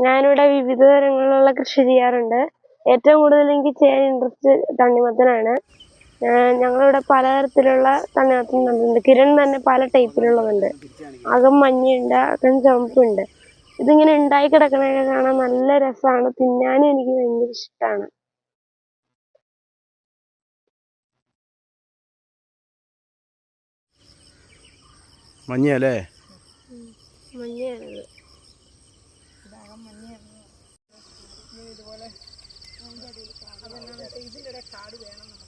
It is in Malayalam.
ഞാനിവിടെ വിവിധ തരങ്ങളിലുള്ള കൃഷി ചെയ്യാറുണ്ട്. ഏറ്റവും കൂടുതൽ എനിക്ക് ചെയ്യാൻ ഇൻട്രസ്റ്റ് തണ്ണിമത്തനാണ്. ഞങ്ങളിവിടെ പലതരത്തിലുള്ള തണ്ണിമത്തൻ നടുന്നുണ്ട്. കിരൺ തന്നെ പല ടൈപ്പിലുള്ളതുണ്ട്. അകം മഞ്ഞയുണ്ട്, അകം ചുവപ്പുണ്ട്. ഇതിങ്ങനെ ഉണ്ടായി കിടക്കണതൊക്കെ കാണാൻ നല്ല രസമാണ്. തിന്നാനും എനിക്ക് ഭയങ്കര ഇഷ്ടമാണ്. മഞ്ഞയല്ലേ? മഞ്ഞയാണിത്. ഇതുപോലെ ഇതിൻ്റെ കാട് വേണം നമുക്ക്.